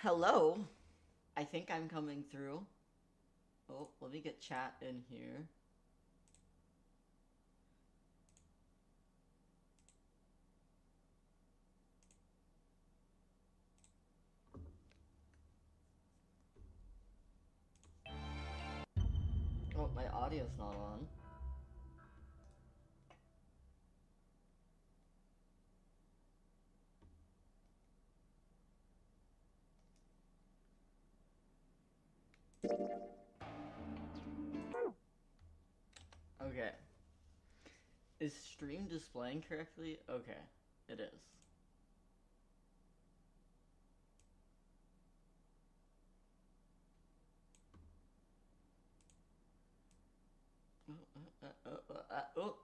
Hello. I think I'm coming through. Oh, let me get chat in here. Oh, my audio's not on. Okay. Is stream displaying correctly? Okay, it is. Oh.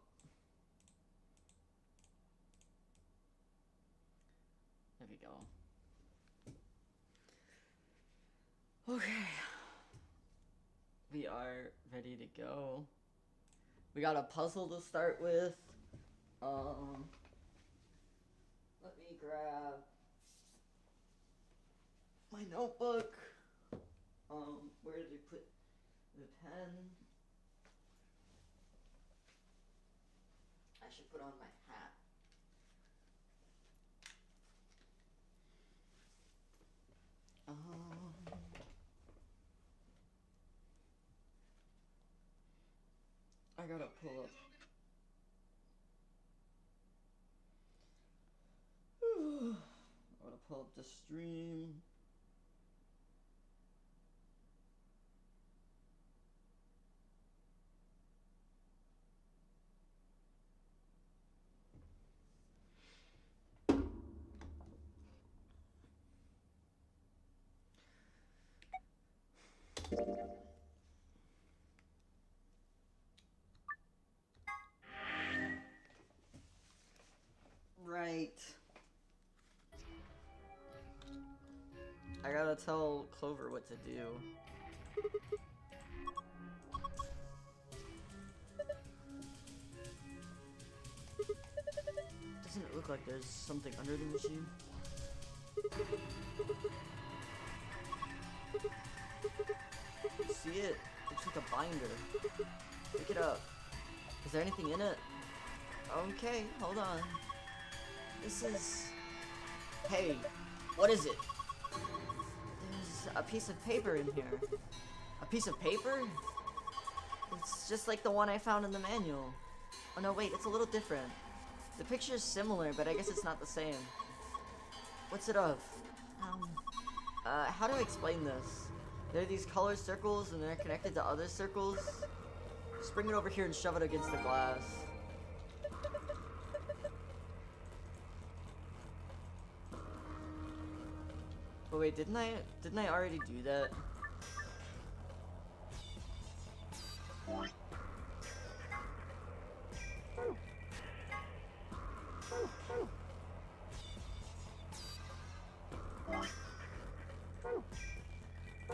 There we go. Okay. We are ready to go. We got a puzzle to start with. Let me grab my notebook. Where did I put the pen? I should put on my hat. I gotta pull up. I gotta pull up the stream. Right. I gotta tell Clover what to do. Doesn't it look like there's something under the machine? See it? It's like a binder. Pick it up. Is there anything in it? Okay, hold on. This is... Hey, what is it? There's a piece of paper in here. A piece of paper? It's just like the one I found in the manual. Oh no, wait, it's a little different. The picture's similar, but I guess it's not the same. What's it of? How do I explain this? There are these colored circles, and they're connected to other circles. Just bring it over here and shove it against the glass. But wait, didn't I already do that? So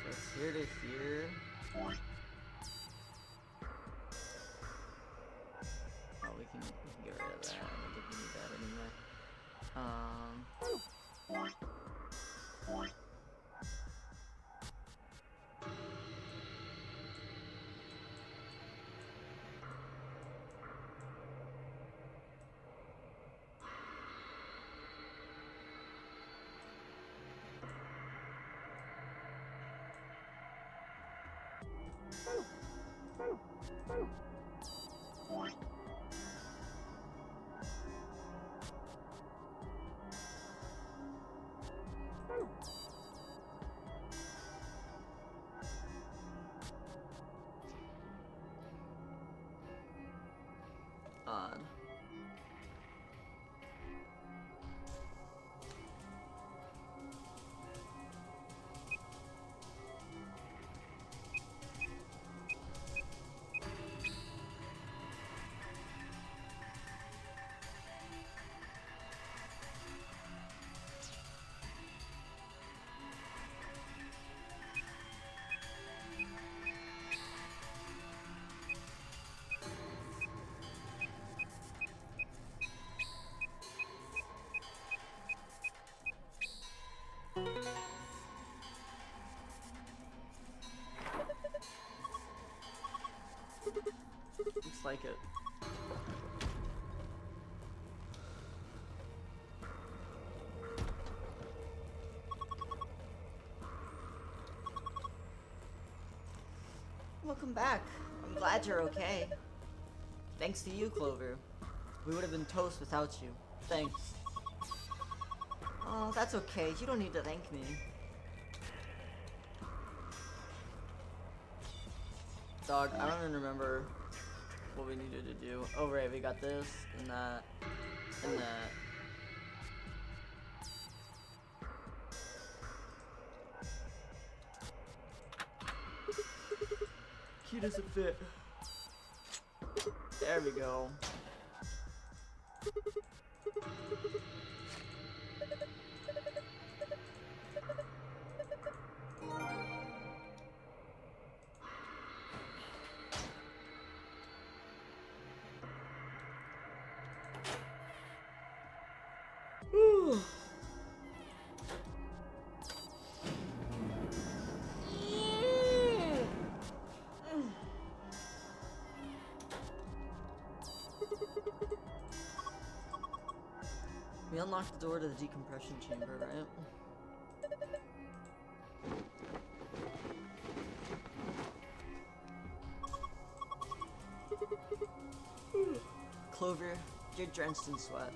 it's here to here. Oh, we can get rid of that. I don't think we need that anymore. Odd. Looks like it. Welcome back. I'm glad you're okay. Thanks to you, Clover. We would have been toast without you. Thanks. Oh, that's okay. You don't need to thank me. Dog, I don't even remember what we needed to do. Oh, right, we got this, and that, and that. Key doesn't fit. There we go. We unlocked the door to the decompression chamber, right? Clover, you're drenched in sweat.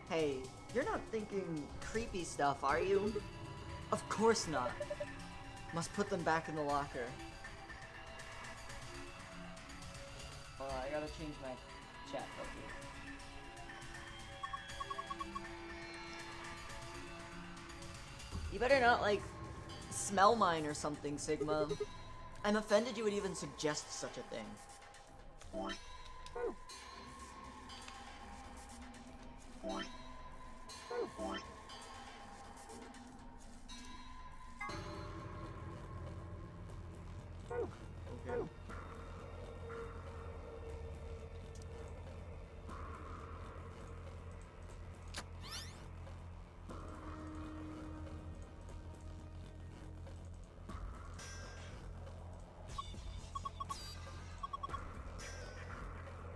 Hey, you're not thinking creepy stuff, are you? Of course not. Must put them back in the locker. I gotta change my chat up here. You better not, like, smell mine or something, Sigma. I'm offended you would even suggest such a thing. Okay.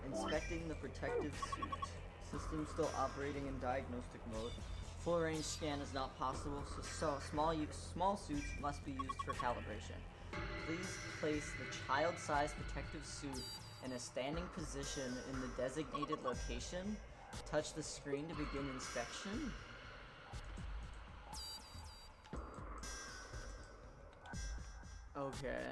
Inspecting the protective suit. System still operating in diagnostic mode. Full range scan is not possible, so small suits must be used for calibration. Please place the child-sized protective suit in a standing position in the designated location. Touch the screen to begin inspection. Okay.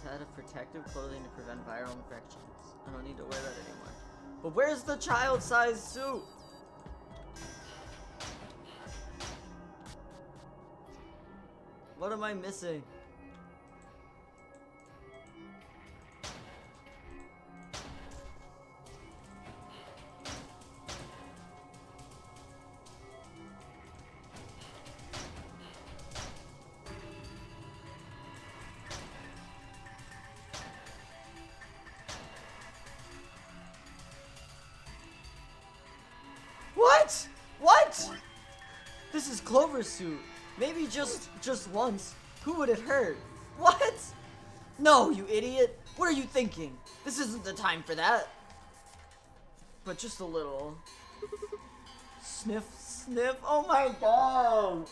Set of protective clothing to prevent viral infections. I don't need to wear that anymore. But where's the child-sized suit? What am I missing? What? What? This is Clover's suit. Maybe just once. Who would it hurt? What? No, you idiot. What are you thinking? This isn't the time for that. But just a little. Sniff, sniff. Oh my god.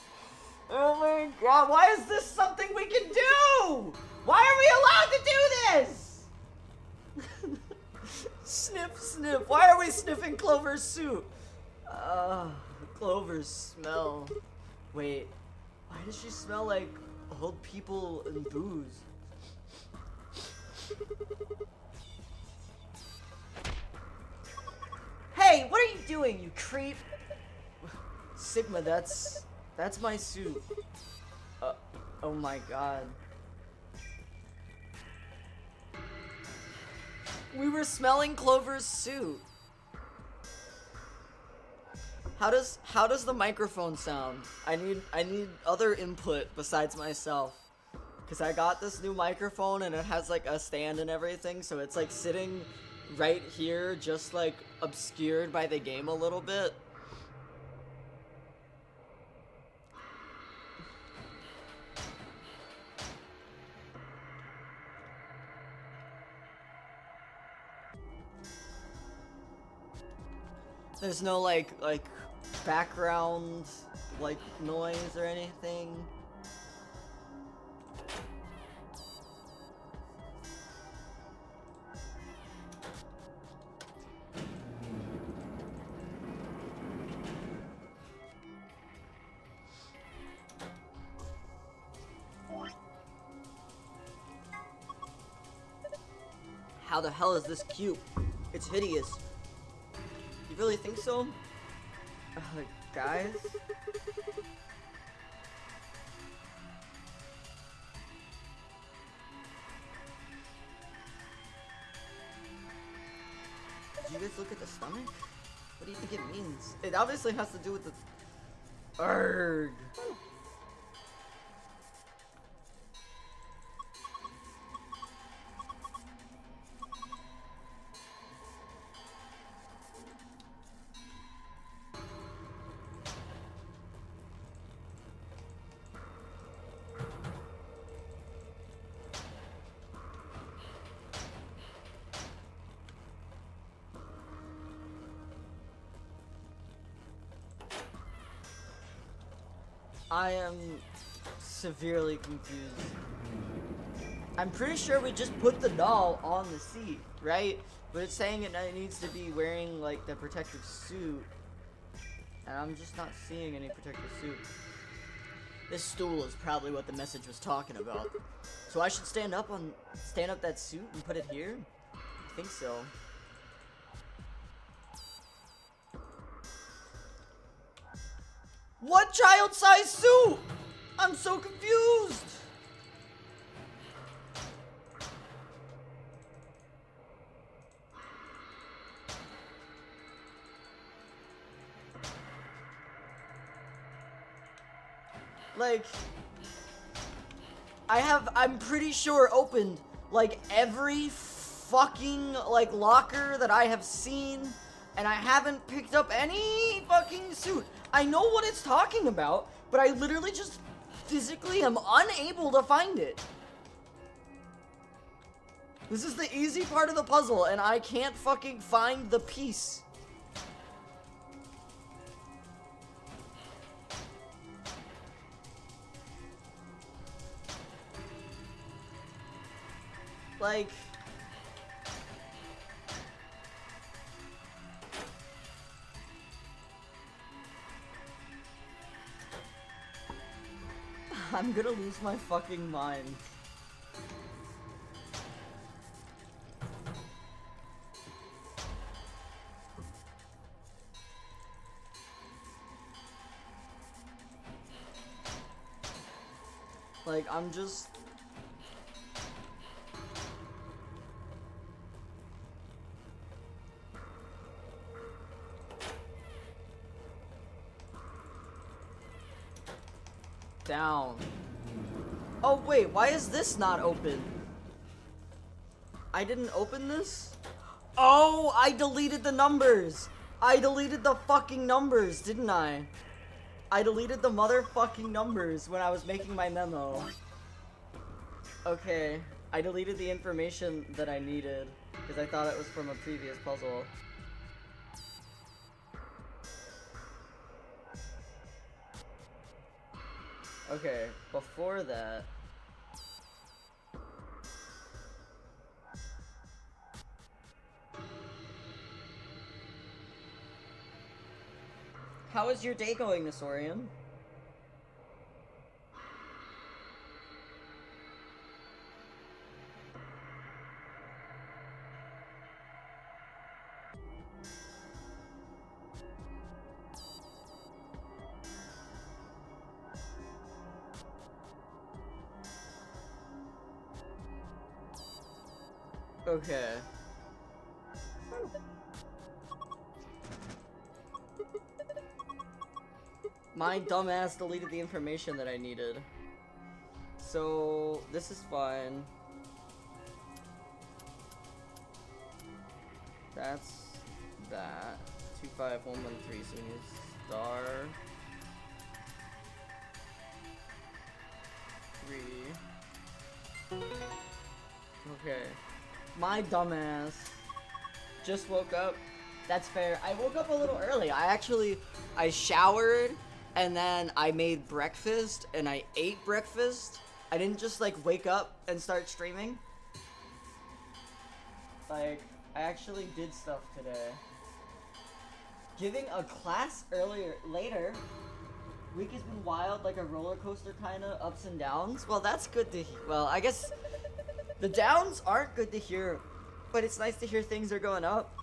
Oh my god. Why is this something we can do? Why are we allowed to do this? Sniff, sniff. Why are we sniffing Clover's suit? Clover's smell. Wait, why does she smell like old people and booze? Hey, what are you doing, you creep? Sigma, that's my suit. Oh my god. We were smelling Clover's suit. How does the microphone sound? I need other input besides myself. Cause I got this new microphone and it has like a stand and everything, so it's like sitting right here, just like obscured by the game a little bit. There's no like background like noise or anything. How the hell is this cute? It's hideous. You really think so? Guys? Did you guys look at the stomach? What do you think it means? It obviously has to do with the... Urgh. I am severely confused. I'm pretty sure we just put the doll on the seat, right? But it's saying it needs to be wearing like the protective suit. And I'm just not seeing any protective suit. This stool is probably what the message was talking about. So I should stand up that suit and put it here? I think so. What child-sized suit? I'm so confused. Like, I'm pretty sure opened like every fucking like locker that I have seen, and I haven't picked up any fucking suit. I know what it's talking about, but I literally just physically am unable to find it. This is the easy part of the puzzle, and I can't fucking find the piece. Like... I'm gonna lose my fucking mind. Like, I'm just... down. Oh wait, why is this not open? I didn't open this? Oh, I deleted the numbers! I deleted the fucking numbers, didn't I? I deleted the motherfucking numbers when I was making my memo. Okay, I deleted the information that I needed because I thought it was from a previous puzzle. Okay, before that... How is your day going, Nesorian? Okay. My dumbass deleted the information that I needed. So, this is fine. That's that. 25113, so we need star 3. Okay. My dumbass just woke up. That's fair. I woke up a little early. I showered and then I made breakfast and I ate breakfast. I didn't just like wake up and start streaming. Like, I actually did stuff today. Giving a class later. Week has been wild, like a roller coaster kind of, ups and downs. Well, that's good to hear. Well, I guess the downs aren't good to hear, but it's nice to hear things are going up.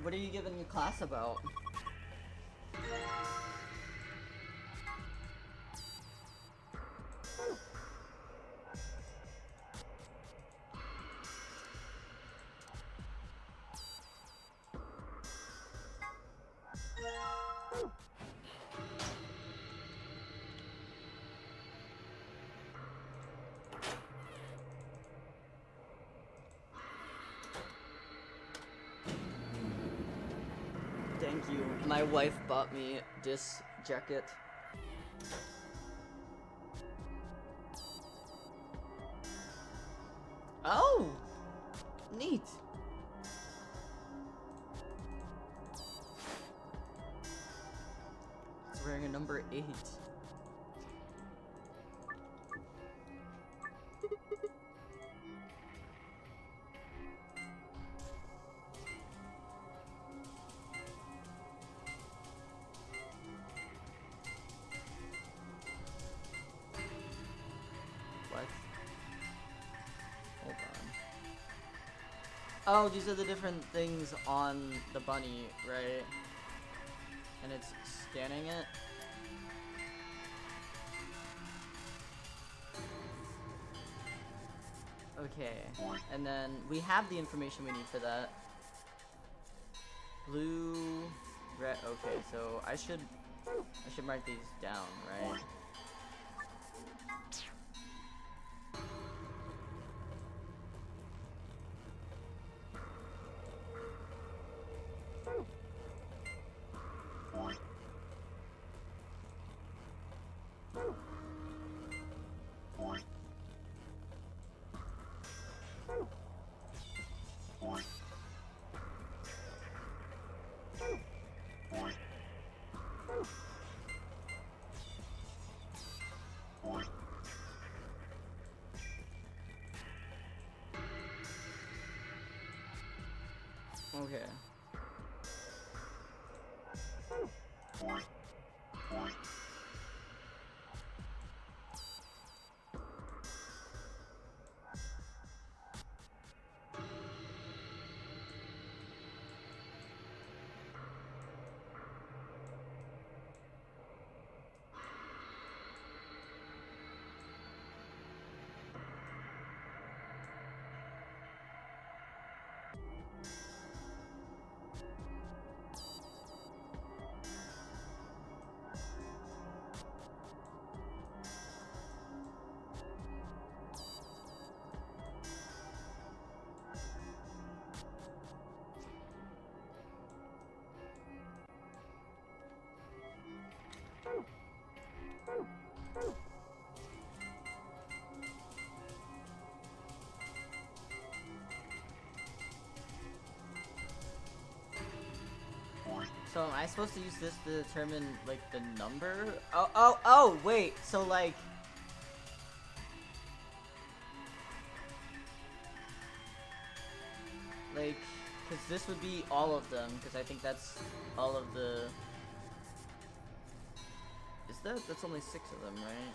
What are you giving your class about? Thank you. My wife bought me this jacket. Oh! Neat. It's wearing a number 8. Oh, these are the different things on the bunny, right? And it's scanning it. Okay, and then we have the information we need for that. Blue, red. Okay, so I should mark these down, right? Okay. So am I supposed to use this to determine, like, the number? Oh, wait, so, like... Like, because this would be all of them, because I think that's all of the... That's only 6 of them, right?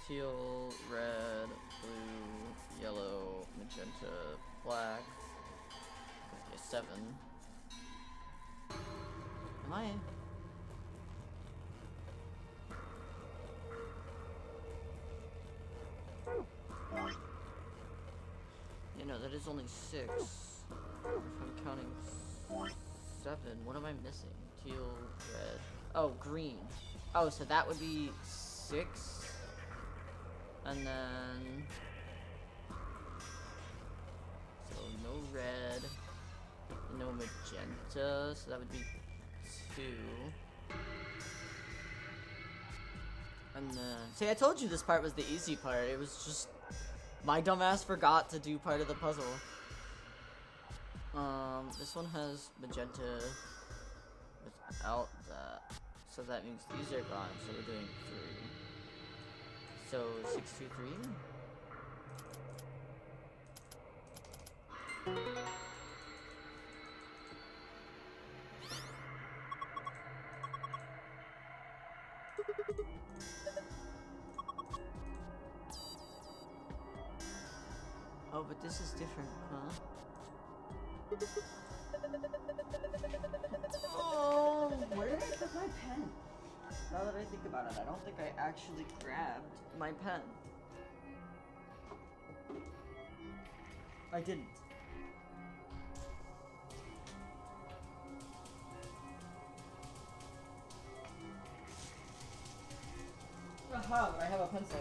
Teal, red, blue, yellow, magenta, black. Okay, 7. Am I? You know, that is only 6. If I'm counting 7, what am I missing? Teal, red. Oh, green. Oh, so that would be 6. And then... So, no red. No magenta, so that would be 2. And then... See, I told you this part was the easy part. It was just... My dumbass forgot to do part of the puzzle. This one has magenta without that. So that means these are gone, so we're doing 3. So, 6, 2, 3. Oh, but this is different, huh? Oh, where did I put my pen? Now that I think about it, I don't think I actually grabbed my pen. I didn't. Aha, I have a pencil.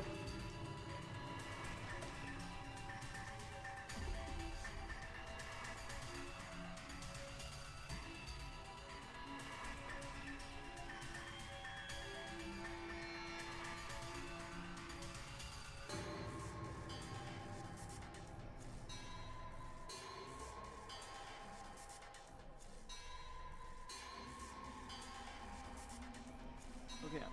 Okay.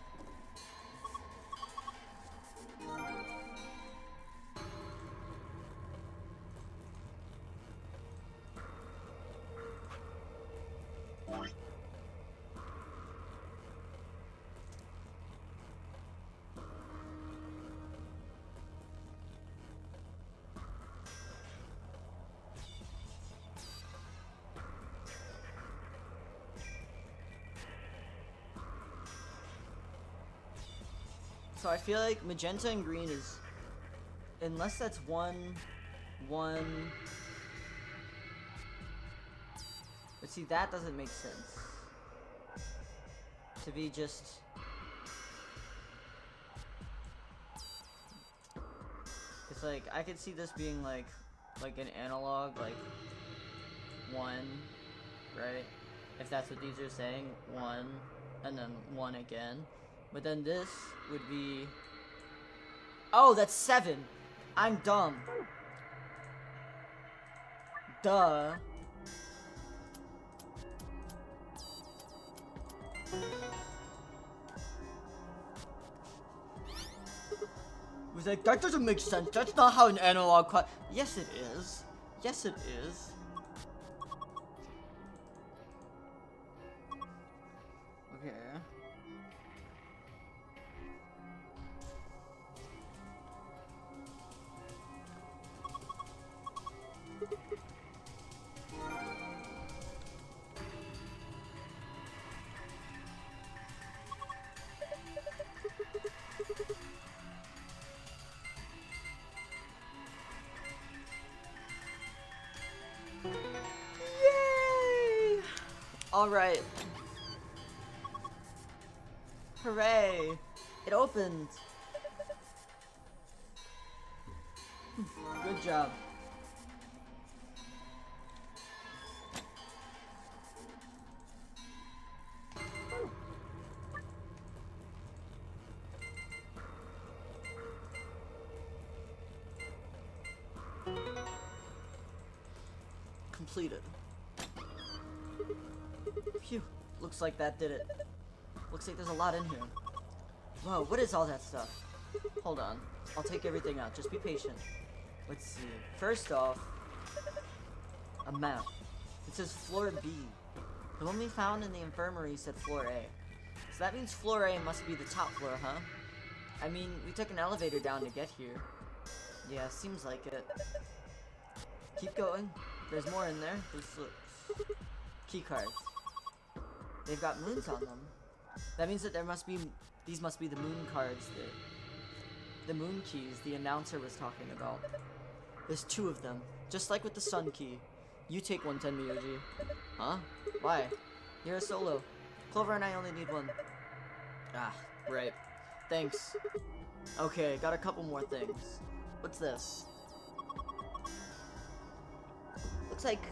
So I feel like magenta and green is, unless that's one, but see, that doesn't make sense. To be just, it's like, I could see this being like an analog, like 1, right? If that's what these are saying, 1, and then 1 again. But then this would be... Oh, that's 7! I'm dumb. Duh. It was like, that doesn't make sense. That's not how an analog clock... Yes, it is. Yes, it is. Okay. Yay! Alright. Hooray! It opened! Good job. Completed. Phew. Looks like that did it. Looks like there's a lot in here. Whoa, what is all that stuff? Hold on. I'll take everything out. Just be patient. Let's see. First off, a map. It says floor B. The one we found in the infirmary said floor A. So that means floor A must be the top floor, huh? I mean, we took an elevator down to get here. Yeah, seems like it. Keep going. There's more in there. This looks... Key cards. They've got moons on them. That means that these must be the moon cards, the moon keys the announcer was talking about. There's 2 of them, just like with the sun key. You take one, Tenmyuji. Huh? Why? You're a solo. Clover and I only need one. Ah, right. Thanks. Okay, got a couple more things. What's this? Looks like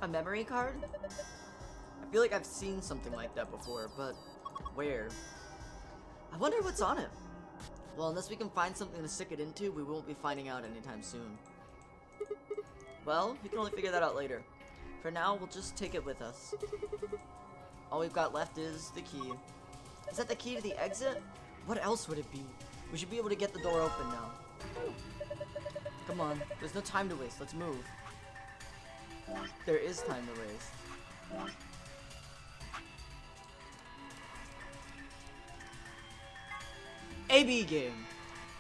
a memory card? I feel like I've seen something like that before, but where? I wonder what's on it. Well, unless we can find something to stick it into, we won't be finding out anytime soon. Well, we can only figure that out later. For now, we'll just take it with us. All we've got left is the key. Is that the key to the exit? What else would it be? We should be able to get the door open now. Come on, there's no time to waste, let's move. There is time to waste. AB game.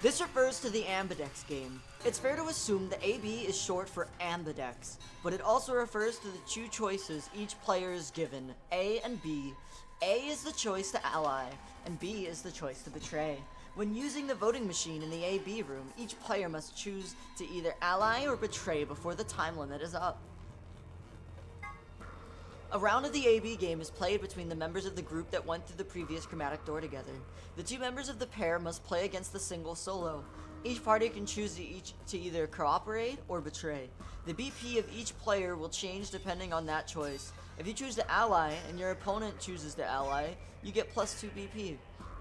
This refers to the Ambidex game. It's fair to assume that AB is short for Ambidex, but it also refers to the 2 choices each player is given, A and B. A is the choice to ally, and B is the choice to betray. When using the voting machine in the AB room, each player must choose to either ally or betray before the time limit is up. A round of the AB game is played between the members of the group that went through the previous chromatic door together. The 2 members of the pair must play against the single solo. Each party can choose to either cooperate or betray. The BP of each player will change depending on that choice. If you choose to ally and your opponent chooses to ally, you get +2 BP.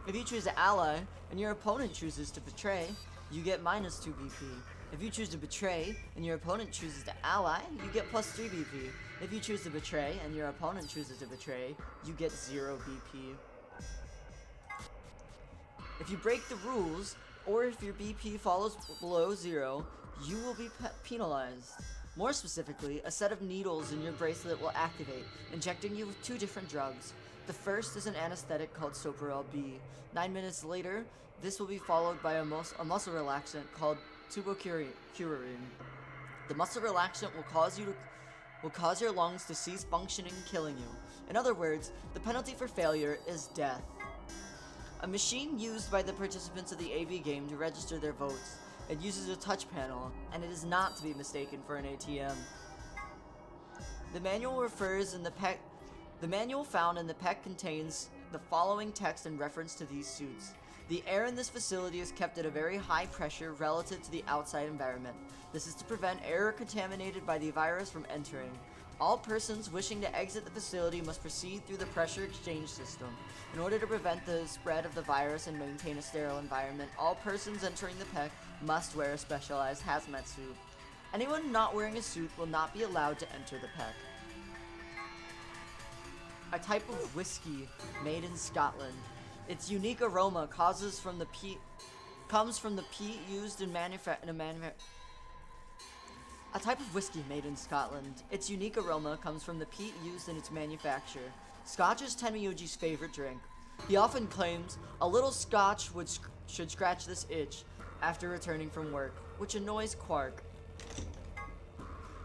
If you choose to ally and your opponent chooses to betray, you get -2 BP. If you choose to betray and your opponent chooses to ally, you get +3 BP. If you choose to betray and your opponent chooses to betray, you get 0 BP. If you break the rules, or if your BP falls below 0, you will be penalized. More specifically, a set of needles in your bracelet will activate, injecting you with 2 different drugs. The first is an anesthetic called Soprel B. 9 minutes later, this will be followed by a muscle relaxant called Tubocurarine. The muscle relaxant will cause your lungs to cease functioning, killing you. In other words, the penalty for failure is death. A machine used by the participants of the AB game to register their votes. It uses a touch panel, and it is not to be mistaken for an ATM. The manual found in the PEC contains the following text in reference to these suits. The air in this facility is kept at a very high pressure relative to the outside environment. This is to prevent air contaminated by the virus from entering. All persons wishing to exit the facility must proceed through the pressure exchange system. In order to prevent the spread of the virus and maintain a sterile environment, all persons entering the PEC must wear a specialized hazmat suit. Anyone not wearing a suit will not be allowed to enter the PEC. A type of whiskey made in Scotland. Its unique aroma comes from the peat used in A type of whiskey made in Scotland. Its unique aroma comes from the peat used in its manufacture. Scotch is Tenmyuji's favorite drink. He often claims a little scotch should scratch this itch after returning from work, which annoys Quark.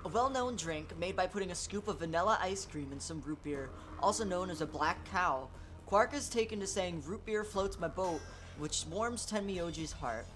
A well-known drink made by putting a scoop of vanilla ice cream in some root beer, also known as a black cow. Quark is taken to saying root beer floats my boat, which warms Tenmyuji's heart.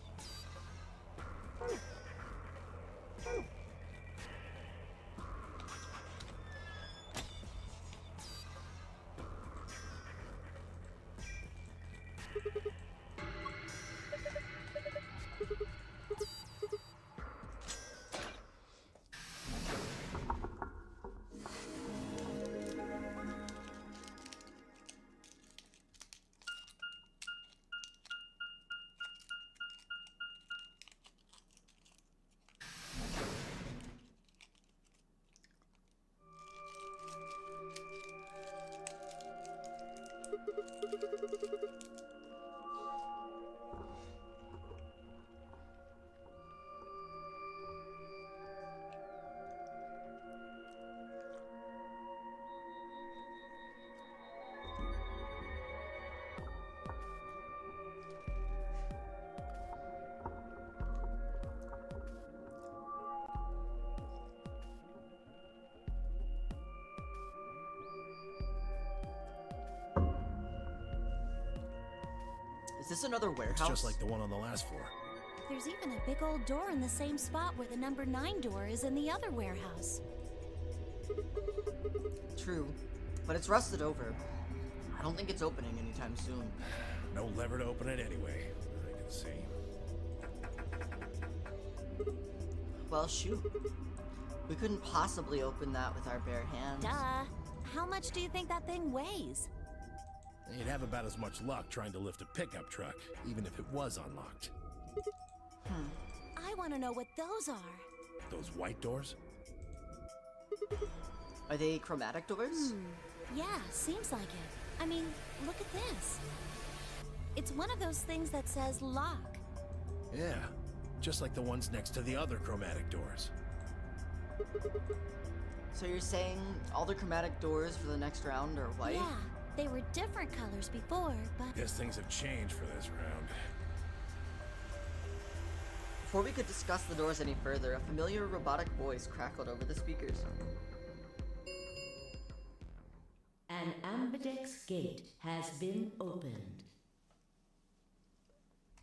this another warehouse? It's just like the one on the last floor. There's even a big old door in the same spot where the number 9 door is in the other warehouse. True, but it's rusted over. I don't think it's opening anytime soon. No lever to open it anyway, I can see. Well, shoot. We couldn't possibly open that with our bare hands. Duh. How much do you think that thing weighs? You'd have about as much luck trying to lift a pickup truck, even if it was unlocked. I want to know what those are. Those white doors? Are they chromatic doors? Yeah, seems like it. I mean, look at this. It's one of those things that says lock. Yeah, just like the ones next to the other chromatic doors. So you're saying all the chromatic doors for the next round are white? Yeah, they were different colors before, but... Guess things have changed for this round. Before we could discuss the doors any further, a familiar robotic voice crackled over the speakers. An ambidex gate has been opened.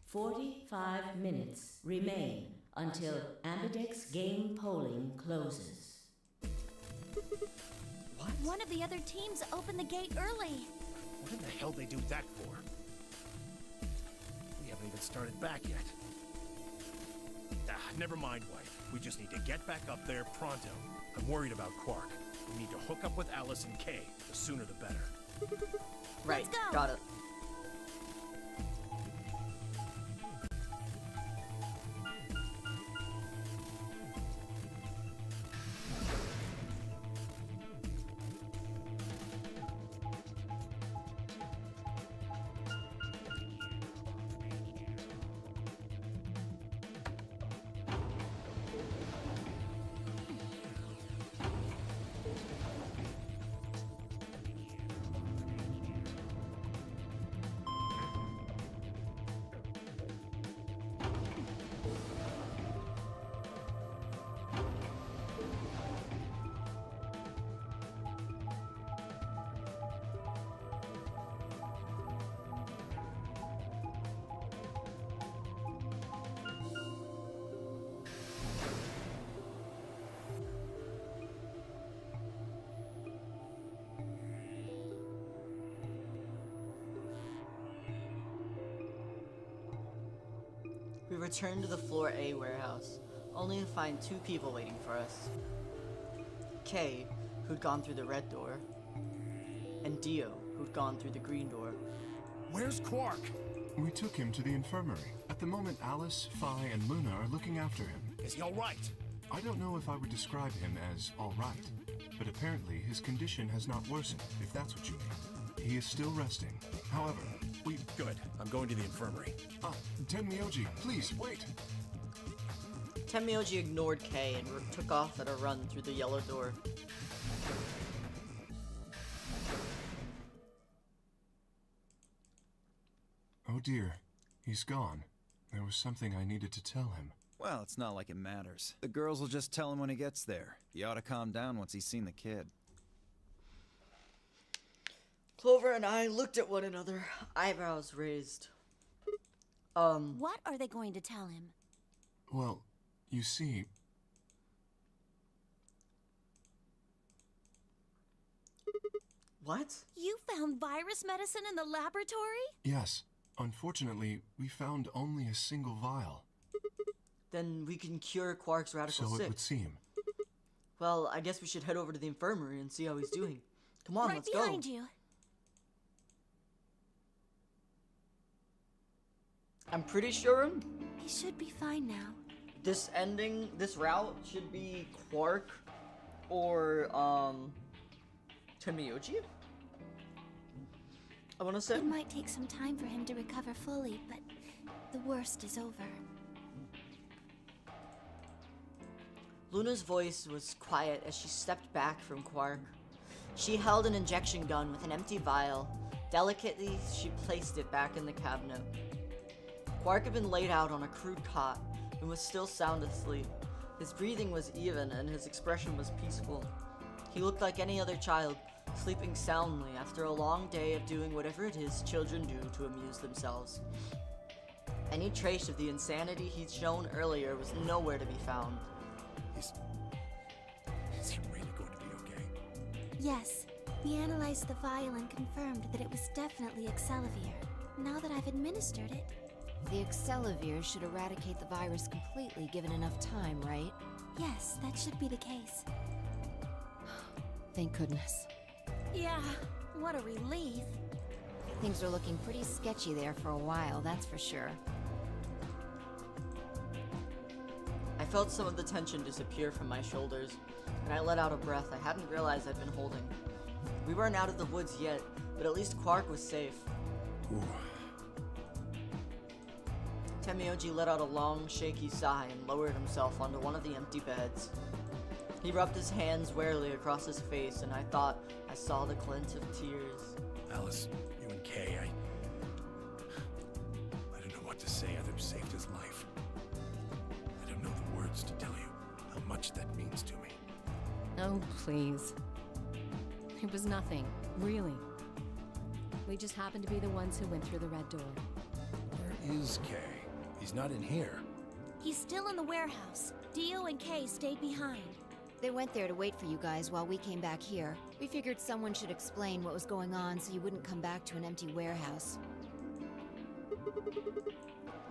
45 minutes remain until ambidex game polling closes. What? One of the other teams opened the gate early. What in the hell they do that for? We haven't even started back yet. Never mind, wife. We just need to get back up there pronto. I'm worried about Quark. We need to hook up with Alice and Kay. The sooner the better. Right, Let's go. got it. We returned to the Floor A warehouse, only to find 2 people waiting for us. Kay, who'd gone through the red door, and Dio, who'd gone through the green door. Where's Quark? We took him to the infirmary. At the moment, Alice, Phi, and Luna are looking after him. Is he all right? I don't know if I would describe him as all right, but apparently his condition has not worsened, if that's what you mean. He is still resting. However, we... Good. I'm going to the infirmary. Tenmyoji, please, wait! Tenmyoji ignored Kay and took off at a run through the yellow door. Oh dear, he's gone. There was something I needed to tell him. Well, it's not like it matters. The girls will just tell him when he gets there. He ought to calm down once he's seen the kid. Clover and I looked at one another, eyebrows raised. What are they going to tell him? Well, you see... What? You found virus medicine in the laboratory? Yes. Unfortunately, we found only a single vial. Then we can cure Quark's Radical So it 6. would seem. Well, I guess we should head over to the infirmary and see how he's doing. Come on, Right let's go. behind you. I'm pretty sure He should be fine now. this route should be Quark or, Tenmyoji? I wanna say. It might take some time for him to recover fully, but the worst is over. Luna's voice was quiet as she stepped back from Quark. She held an injection gun with an empty vial. Delicately, she placed it back in the cabinet. Quark had been laid out on a crude cot and was still sound asleep. His breathing was even and his expression was peaceful. He looked like any other child, sleeping soundly after a long day of doing whatever it is children do to amuse themselves. Any trace of the insanity he'd shown earlier was nowhere to be found. Is he really going to be okay? Yes. We analyzed the vial and confirmed that it was definitely Excelavir. Now that I've administered it. The Excelavir should eradicate the virus completely given enough time, right? Yes, that should be the case. Thank goodness. Yeah, what a relief. Things are looking pretty sketchy there for a while, that's for sure. I felt some of the tension disappear from my shoulders, and I let out a breath I hadn't realized I'd been holding. We weren't out of the woods yet, but at least Quark was safe. Ooh. Tenmyoji let out a long, shaky sigh and lowered himself onto one of the empty beds. He rubbed his hands warily across his face, and I thought I saw the glint of tears. Alice, you and Kay, I don't know what to say. They've saved his life. I don't know the words to tell you how much that means to me. Oh, please. It was nothing, really. We just happened to be the ones who went through the red door. Where is Kay? He's not in here. He's still in the warehouse. Dio and Kay stayed behind. They went there to wait for you guys while we came back here. We figured someone should explain what was going on so you wouldn't come back to an empty warehouse.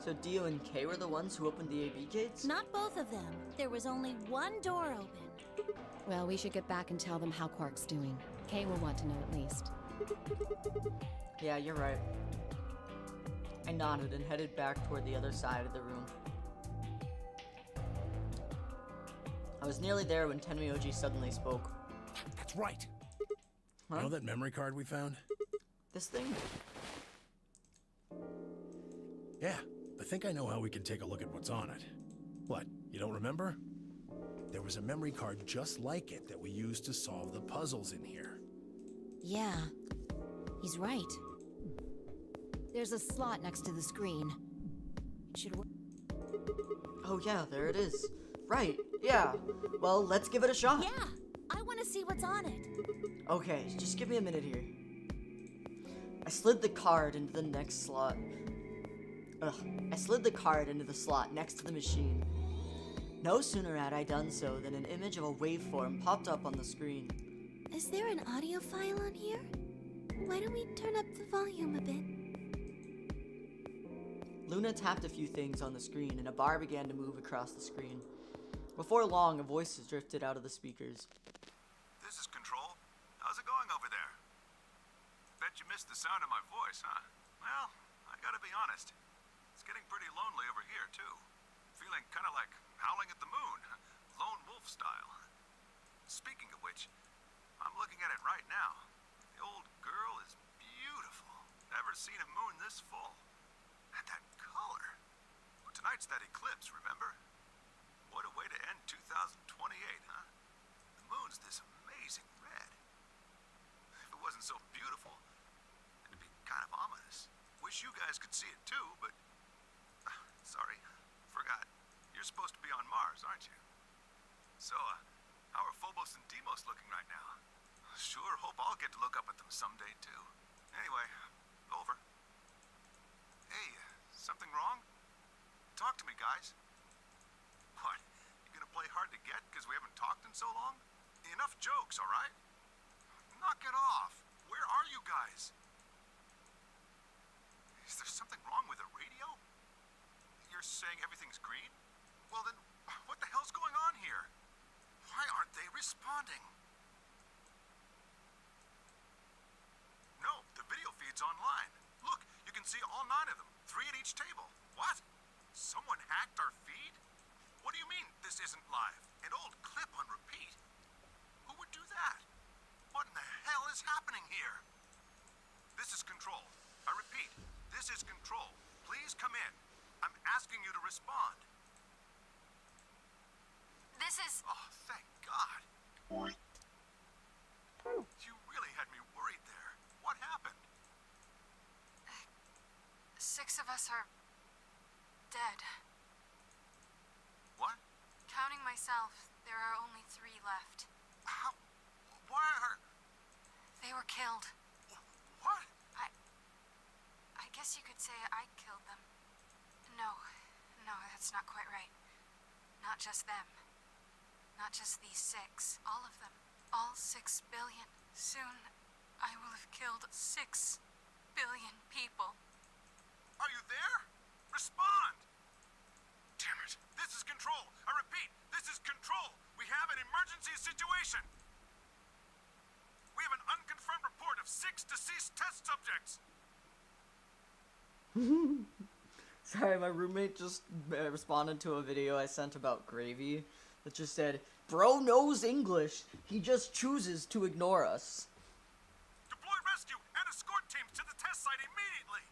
So Dio and Kay were the ones who opened the AB gates? Not both of them. There was only one door open. Well, we should get back and tell them how Quark's doing. Kay will want to know at least. Yeah, you're right. I nodded and headed back toward the other side of the room. I was nearly there when Tenmyoji suddenly spoke. That's right. Huh? You know that memory card we found? This thing? Yeah, I think I know how we can take a look at what's on it. What, you don't remember? There was a memory card just like it that we used to solve the puzzles in here. Yeah, he's right. There's a slot next to the screen. It should work. Oh yeah, there it is. Right, yeah. Well, let's give it a shot. Yeah, I want to see what's on it. Okay, just give me a minute here. I slid the card into the next slot. I slid the card into the slot next to the machine. No sooner had I done so than an image of a waveform popped up on the screen. Is there an audio file on here? Why don't we turn up the volume a bit? Luna tapped a few things on the screen and a bar began to move across the screen. Before long, a voice drifted out of the speakers. This is Control. How's it going over there? Bet you missed the sound of my voice, huh? Well, I gotta be honest. It's getting pretty lonely over here, too. Feeling kind of like howling at the moon, lone wolf style. Speaking of which, I'm looking at it right now. The old girl is beautiful. Never seen a moon this full. And that color. But tonight's that eclipse, remember? What a way to end 2028, huh? The moon's this amazing red. If it wasn't so beautiful, it'd be kind of ominous. Wish you guys could see it too, but... sorry, forgot. You're supposed to be on Mars, aren't you? So, how are Phobos and Deimos looking right now? Sure hope I'll get to look up at them someday too. Anyway, over. Hey, something wrong? Talk to me, guys. What? You gonna play hard to get because we haven't talked in so long? Enough jokes, all right? Knock it off. Where are you guys? Is there something wrong with the radio? You're saying everything's green? Well then, what the hell's going on here? Why aren't they responding? No, the video feed's online. Look, you can see all 9 of them, 3 at each table. What? Someone hacked our feed? What do you mean this isn't live? An old clip on repeat? Who would do that? What in the hell is happening here? This is Control. I repeat, this is Control. Please come in. I'm asking you to respond. This is... Oh, thank God. You really had me worried there. What happened? 6 of us are... dead. What? Counting myself, there are only 3 left. How? Why are... They were killed. What? I guess you could say I killed them. Not just them. Not just these 6. All of them. All 6 billion. Soon, I will have killed 6 billion people. Are you there? Respond! Damn it. This is Control. I repeat, this is Control. We have an emergency situation. We have an unconfirmed report of 6 deceased test subjects. Sorry, my roommate just responded to a video I sent about Gravy that just said, "Bro knows English. He just chooses to ignore us." Deploy rescue and escort teams to the test site immediately.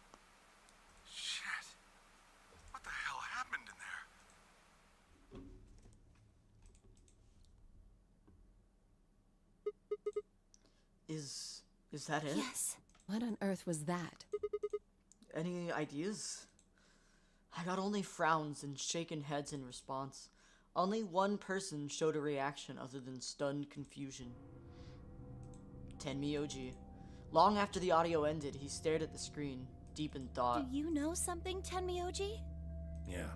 Shit. What the hell happened in there? Is that it? Yes. What on earth was that? Any ideas? I got only frowns and shaken heads in response. Only one person showed a reaction other than stunned confusion. Tenmyoji. Long after the audio ended, he stared at the screen, deep in thought. Do you know something, Tenmyoji? Yeah,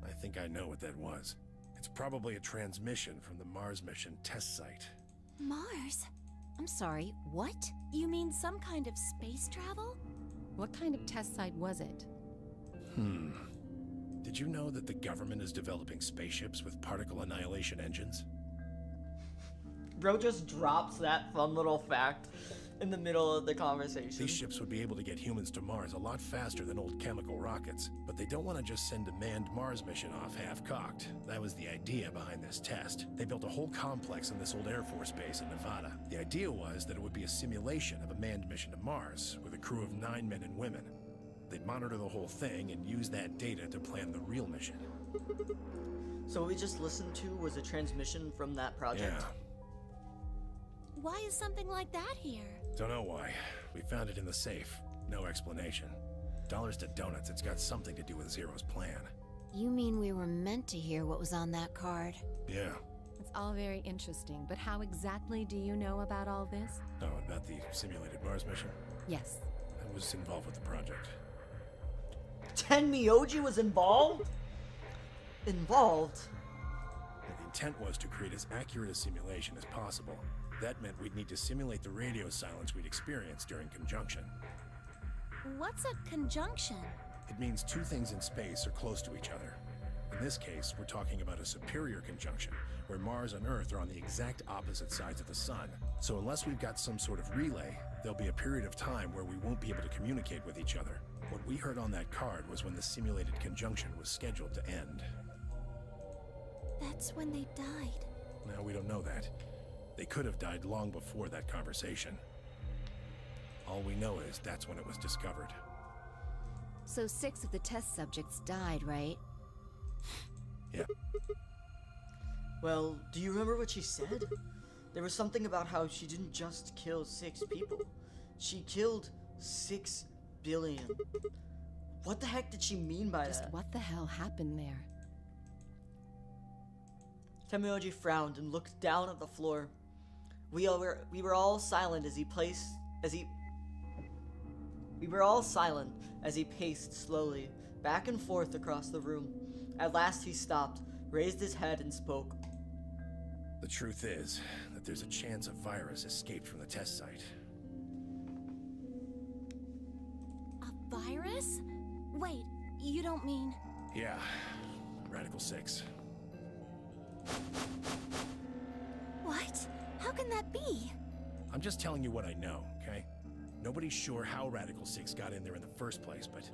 I think I know what that was. It's probably a transmission from the Mars mission test site. Mars? I'm sorry, what? You mean some kind of space travel? What kind of test site was it? Did you know that the government is developing spaceships with particle annihilation engines? Bro just drops that fun little fact in the middle of the conversation. These ships would be able to get humans to Mars a lot faster than old chemical rockets, but they don't want to just send a manned Mars mission off half-cocked. That was the idea behind this test. They built a whole complex in this old Air Force base in Nevada. The idea was that it would be a simulation of a manned mission to Mars, with a crew of 9 men and women. They'd monitor the whole thing and use that data to plan the real mission. So what we just listened to was a transmission from that project? Yeah. Why is something like that here? Don't know why. We found it in the safe. No explanation. Dollars to donuts, it's got something to do with Zero's plan. You mean we were meant to hear what was on that card? Yeah. It's all very interesting, but how exactly do you know about all this? Oh, about the simulated Mars mission? Yes. I was involved with the project. Tenmyoji was involved? Involved? The intent was to create as accurate a simulation as possible. That meant we'd need to simulate the radio silence we'd experienced during conjunction. What's a conjunction? It means 2 things in space are close to each other. In this case, we're talking about a superior conjunction, where Mars and Earth are on the exact opposite sides of the Sun. So unless we've got some sort of relay, there'll be a period of time where we won't be able to communicate with each other. What we heard on that card was when the simulated conjunction was scheduled to end. That's when they died. Now, we don't know that. They could have died long before that conversation. All we know is that's when it was discovered. So 6 of the test subjects died, right? Yeah. Well, do you remember what she said? There was something about how she didn't just kill 6 people. She killed 6 billion. What the heck did she mean by Just that? what the hell happened there? Tenmyoji frowned and looked down at the floor. We were all silent as he paced slowly back and forth across the room. At last he stopped, raised his head and spoke. The truth is that there's a chance a virus escaped from the test site. A virus? Wait, you don't mean... Yeah, Radical 6. What? How can that be? I'm just telling you what I know, okay? Nobody's sure how Radical 6 got in there in the first place, but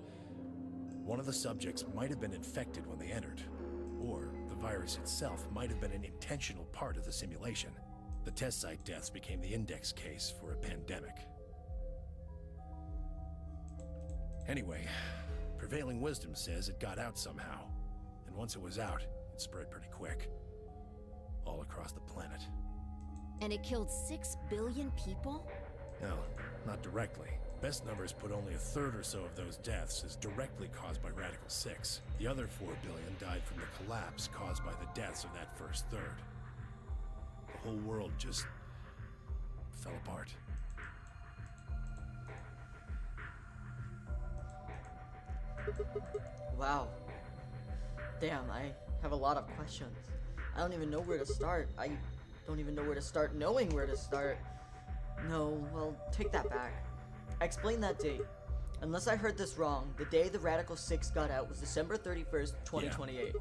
one of the subjects might have been infected when they entered, or the virus itself might have been an intentional part of the simulation. The test site deaths became the index case for a pandemic. Anyway, prevailing wisdom says it got out somehow, and once it was out, it spread pretty quick. All across the planet. And it killed 6 billion people? No, not directly. Best numbers put only a third or so of those deaths as directly caused by Radical 6. The other 4 billion died from the collapse caused by the deaths of that first third. The whole world just fell apart. Wow. Damn, have a lot of questions. I don't even know where to start. I don't even know where to start knowing where to start. No, well, take that back. I explained that date. Unless I heard this wrong, the day the Radical 6 got out was December 31st, 2028.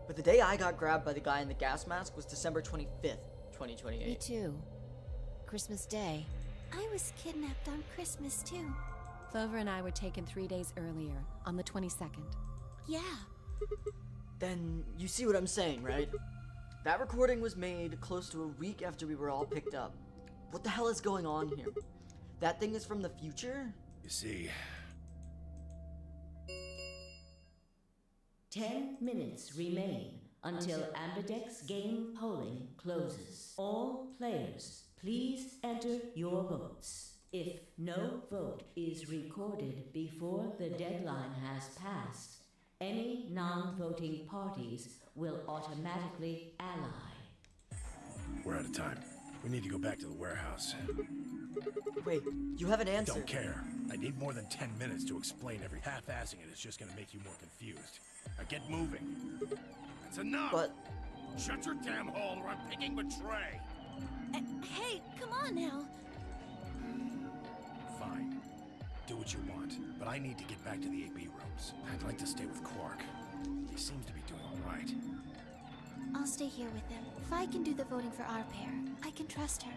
But the day I got grabbed by the guy in the gas mask was December 25th, 2028. Me too. Christmas Day. I was kidnapped on Christmas too. Clover and I were taken 3 days earlier, on the 22nd. Yeah. Then you see what I'm saying, right? That recording was made close to a week after we were all picked up. What the hell is going on here? That thing is from the future? You see, 10 minutes remain until Ambidex game polling closes. All players, please enter your votes. If no vote is recorded before the deadline has passed, any non-voting parties will automatically ally. we're out of time. We need to go back to the warehouse. Wait, you have an answer. Don't care. I need more than 10 minutes to explain every half-assing it is just gonna make you more confused. Now get moving. That's enough! But... Shut your damn hole or I'm picking Betray! Hey, come on now. Fine. Do what you want, but I need to get back to the AB rooms. I'd like to stay with Quark. He seems to be doing all right. I'll stay here with them. If I can do the voting for our pair, I can trust her.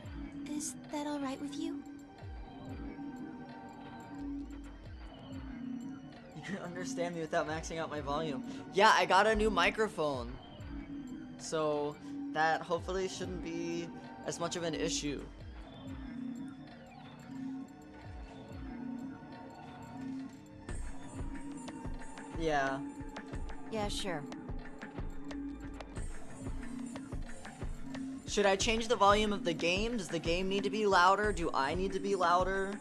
Is that all right with you? You can understand me without maxing out my volume. Yeah, I got a new microphone. So, that hopefully shouldn't be as much of an issue. Yeah. Yeah, sure. Should I change the volume of the game? Does the game need to be louder? Do I need to be louder?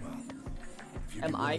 Well, if you Am be I willing